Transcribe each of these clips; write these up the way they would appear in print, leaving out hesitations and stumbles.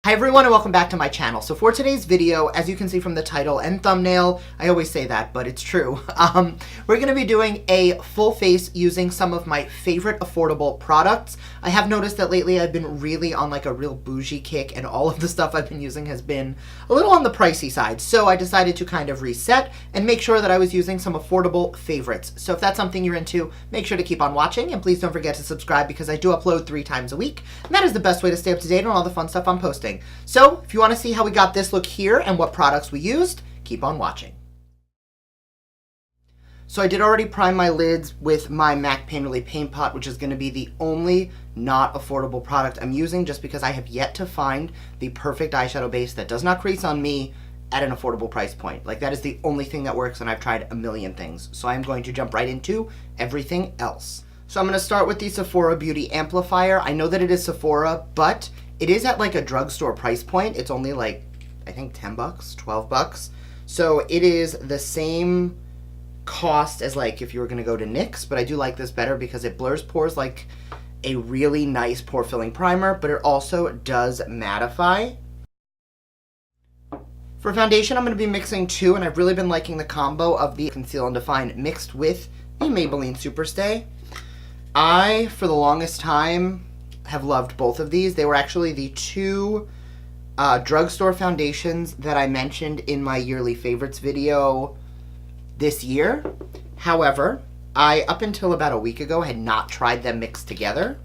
Hi everyone and welcome back to my channel. So for today's video, as you can see from the title and thumbnail, I always say that, but it's true. We're going to be doing a full face using some of my favorite affordable products. I have noticed that lately I've been really on like a real bougie kick and all of the stuff I've been using has been a little on the pricey side. So I decided to kind of reset and make sure that I was using some affordable favorites. So if that's something you're into, make sure to keep on watching and please don't forget to subscribe because I do upload 3 times a week. And that is the best way to stay up to date on all the fun stuff I'm posting. So, if you want to see how we got this look here and what products we used, keep on watching. So I did already prime my lids with my MAC Painterly Paint Pot, which is going to be the only not affordable product I'm using just because I have yet to find the perfect eyeshadow base that does not crease on me at an affordable price point. Like, that is the only thing that works and I've tried a million things. So I'm going to jump right into everything else. So I'm going to start with the Sephora Beauty Amplifier. I know that it is Sephora, but it is at like a drugstore price point. It's only like, I think 10 bucks, 12 bucks. So it is the same cost as like if you were gonna go to NYX, but I do like this better because it blurs pores like a really nice pore filling primer, but it also does mattify. For foundation, I'm gonna be mixing 2, and I've really been liking the combo of the Conceal and Define mixed with the Maybelline Superstay. I, for the longest time, have loved both of these. They were actually the 2 drugstore foundations that I mentioned in my yearly favorites video this year. However, I, up until about a week ago, had not tried them mixed together.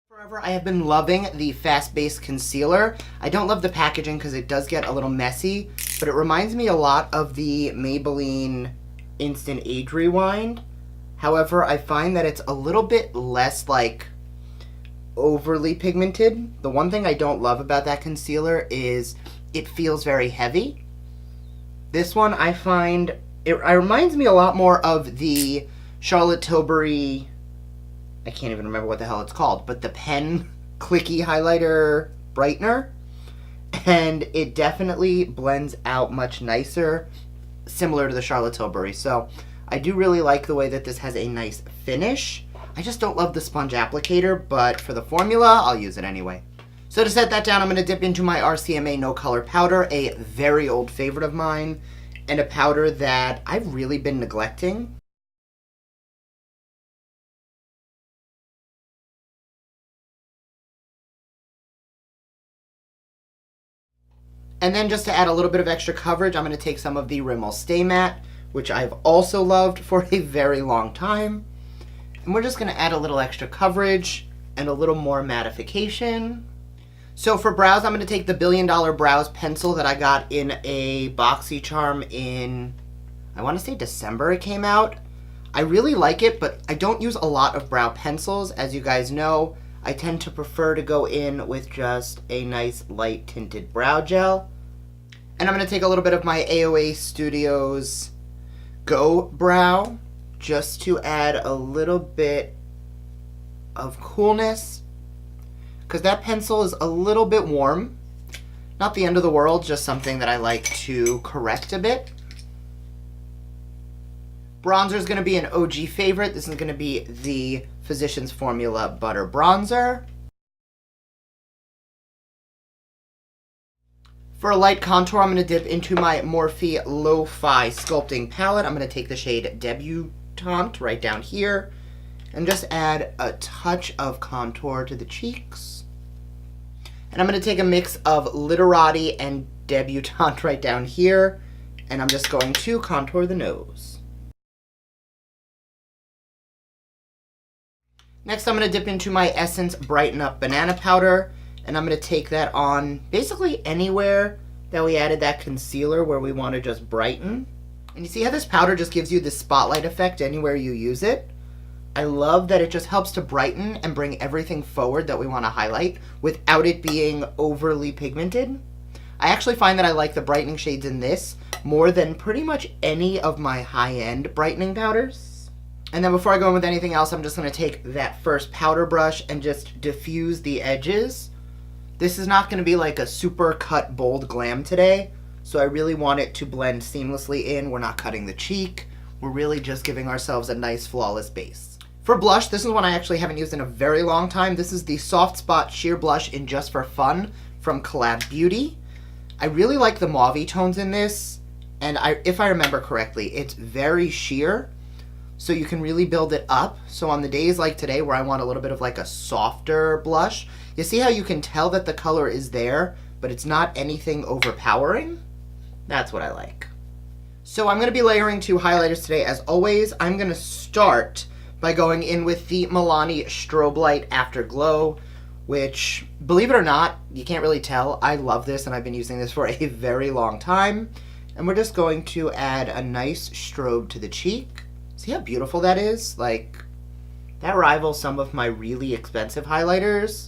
Forever, I have been loving the Fast Base Concealer. I don't love the packaging because it does get a little messy, but it reminds me a lot of the Maybelline Instant Age Rewind. However, I find that it's a little bit less like overly pigmented. The one thing I don't love about that concealer is it feels very heavy. This one I find, it reminds me a lot more of the Charlotte Tilbury, I can't even remember what the hell it's called, but the pen clicky highlighter brightener, and it definitely blends out much nicer, similar to the Charlotte Tilbury. So I do really like the way that this has a nice finish. I just don't love the sponge applicator, but for the formula, I'll use it anyway. So to set that down, I'm going to dip into my RCMA No Color Powder, a very old favorite of mine, and a powder that I've really been neglecting. And then just to add a little bit of extra coverage, I'm going to take some of the Rimmel Stay Matte, which I've also loved for a very long time. And we're just going to add a little extra coverage and a little more mattification. So for brows, I'm going to take the Billion Dollar Brows pencil that I got in a BoxyCharm in, I want to say December it came out. I really like it, but I don't use a lot of brow pencils. As you guys know, I tend to prefer to go in with just a nice light tinted brow gel. And I'm going to take a little bit of my AOA Studios Go Brow just to add a little bit of coolness, because that pencil is a little bit warm. Not the end of the world, just something that I like to correct a bit. Bronzer is going to be an OG favorite. This is going to be the Physicians Formula Butter Bronzer. For a light contour, I'm going to dip into my Morphe Lo-Fi Sculpting Palette. I'm going to take the shade Debutante right down here and just add a touch of contour to the cheeks. And I'm going to take a mix of Literati and Debutante right down here, and I'm just going to contour the nose. Next, I'm going to dip into my Essence Brighten Up Banana Powder, and I'm going to take that on basically anywhere that we added that concealer where we want to just brighten. And you see how this powder just gives you this spotlight effect anywhere you use it? I love that it just helps to brighten and bring everything forward that we want to highlight without it being overly pigmented. I actually find that I like the brightening shades in this more than pretty much any of my high-end brightening powders. And then before I go in with anything else, I'm just going to take that first powder brush and just diffuse the edges. This is not going to be like a super cut bold glam today, so I really want it to blend seamlessly in. We're not cutting the cheek. we're really just giving ourselves a nice flawless base. For blush, this is one I actually haven't used in a very long time. This is the Soft Spot Sheer Blush in Just for Fun from ColLab Beauty. I really like the mauve tones in this, and if I remember correctly, it's very sheer, so you can really build it up. So on the days like today where I want a little bit of like a softer blush, you see how you can tell that the color is there, but it's not anything overpowering? That's what I like. So I'm going to be layering 2 highlighters today. As always, I'm going to start by going in with the Milani Strobe Light Afterglow, which, believe it or not, you can't really tell. I love this, and I've been using this for a very long time. And we're just going to add a nice strobe to the cheek. See how beautiful that is? Like, that rivals some of my really expensive highlighters.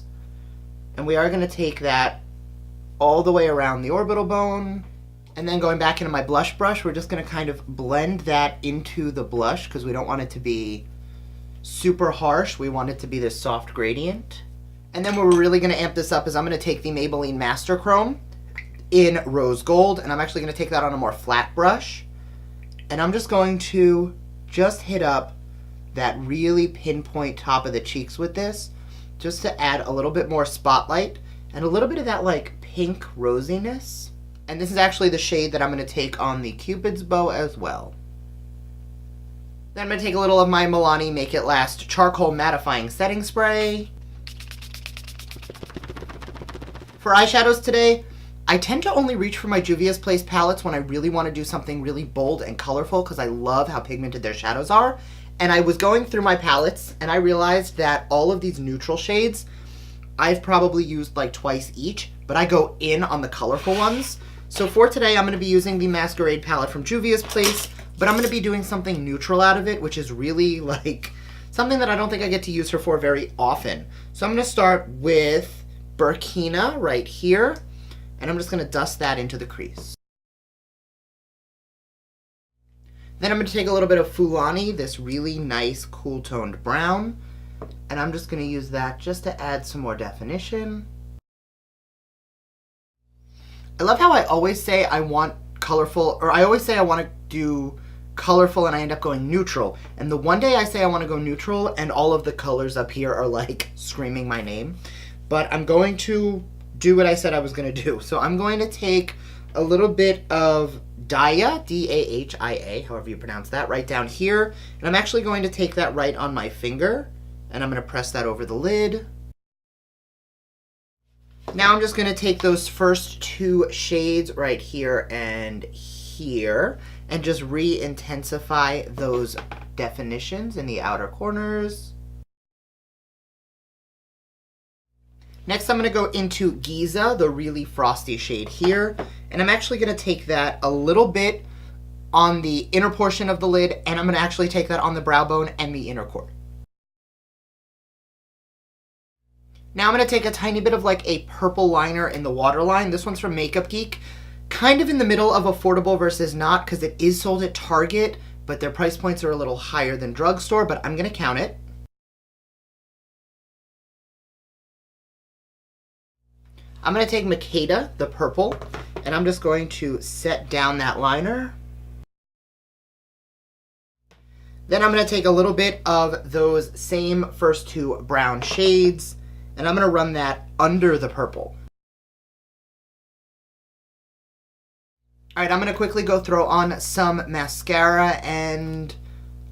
And we are going to take that all the way around the orbital bone. And then going back into my blush brush, we're just going to kind of blend that into the blush because we don't want it to be super harsh. We want it to be this soft gradient. And then what we're really going to amp this up is I'm going to take the Maybelline Master Chrome in Rose Gold, and I'm actually going to take that on a more flat brush. And I'm just going to just hit up that really pinpoint top of the cheeks with this, just to add a little bit more spotlight and a little bit of that like pink rosiness. And this is actually the shade that I'm going to take on the Cupid's bow as well. Then I'm going to take a little of my Milani Make It Last Charcoal Mattifying Setting Spray. For eyeshadows today, I tend to only reach for my Juvias Place palettes when I really want to do something really bold and colorful because I love how pigmented their shadows are. And I was going through my palettes and I realized that all of these neutral shades, I've probably used like twice each, but I go in on the colorful ones. So for today, I'm going to be using the Masquerade palette from Juvias Place, but I'm going to be doing something neutral out of it, which is really like something that I don't think I get to use her for very often. So I'm going to start with Burkina right here, and I'm just going to dust that into the crease. Then I'm going to take a little bit of Fulani, this really nice cool toned brown, and I'm just going to use that just to add some more definition. I love how I always say I want colorful, or I always say I want to do colorful and I end up going neutral. And the one day I say I want to go neutral and all of the colors up here are like screaming my name. But I'm going to do what I said I was going to do. So I'm going to take a little bit of Dahia, D-A-H-I-A, however you pronounce that, right down here. And I'm actually going to take that right on my finger and I'm going to press that over the lid. Now I'm just going to take those first 2 shades right here and here and just re-intensify those definitions in the outer corners. Next I'm going to go into Giza, the really frosty shade here, and I'm actually going to take that a little bit on the inner portion of the lid, and I'm going to actually take that on the brow bone and the inner corner. Now I'm going to take a tiny bit of like a purple liner in the waterline. This one's from Makeup Geek. Kind of in the middle of affordable versus not because it is sold at Target, but their price points are a little higher than Drugstore, but I'm going to count it. I'm going to take Makeda, the purple, and I'm just going to set down that liner. Then I'm going to take a little bit of those same first 2 brown shades, and I'm going to run that under the purple. Alright, I'm going to quickly go throw on some mascara, and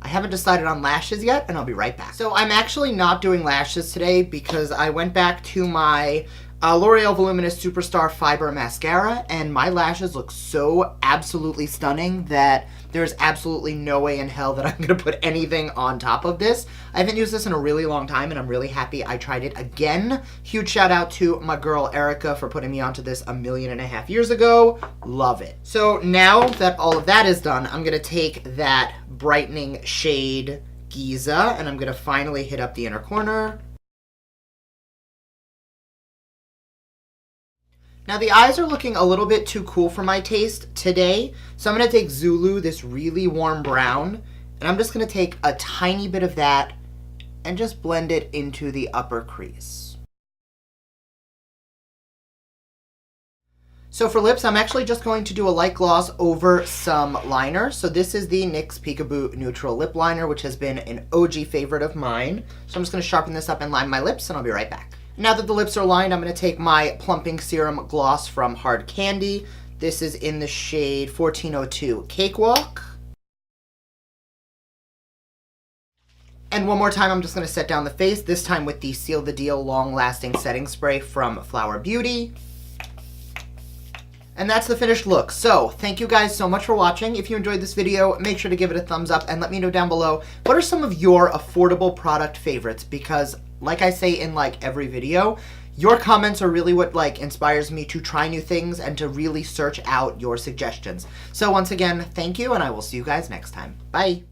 I haven't decided on lashes yet, and I'll be right back. So I'm actually not doing lashes today because I went back to my L'Oreal Voluminous Superstar Fiber Mascara, and my lashes look so absolutely stunning that there's absolutely no way in hell that I'm going to put anything on top of this. I haven't used this in a really long time, and I'm really happy I tried it again. Huge shout out to my girl Erica for putting me onto this 1.5 million years ago. Love it. So now that all of that is done, I'm going to take that brightening shade Giza, and I'm going to finally hit up the inner corner. Now the eyes are looking a little bit too cool for my taste today, so I'm going to take Zulu, this really warm brown, and I'm just going to take a tiny bit of that and just blend it into the upper crease. So for lips, I'm actually just going to do a light gloss over some liner. So this is the NYX Peekaboo Neutral Lip Liner, which has been an OG favorite of mine. So I'm just going to sharpen this up and line my lips, and I'll be right back. Now that the lips are lined, I'm going to take my Plumping Serum Gloss from Hard Candy. This is in the shade 1402 Cakewalk. And one more time, I'm just going to set down the face, this time with the Seal the Deal Long Lasting Setting Spray from Flower Beauty. And that's the finished look. So, thank you guys so much for watching. If you enjoyed this video, make sure to give it a thumbs up and let me know down below what are some of your affordable product favorites, because like I say in like every video, your comments are really what like inspires me to try new things and to really search out your suggestions. So once again, thank you, and I will see you guys next time. Bye.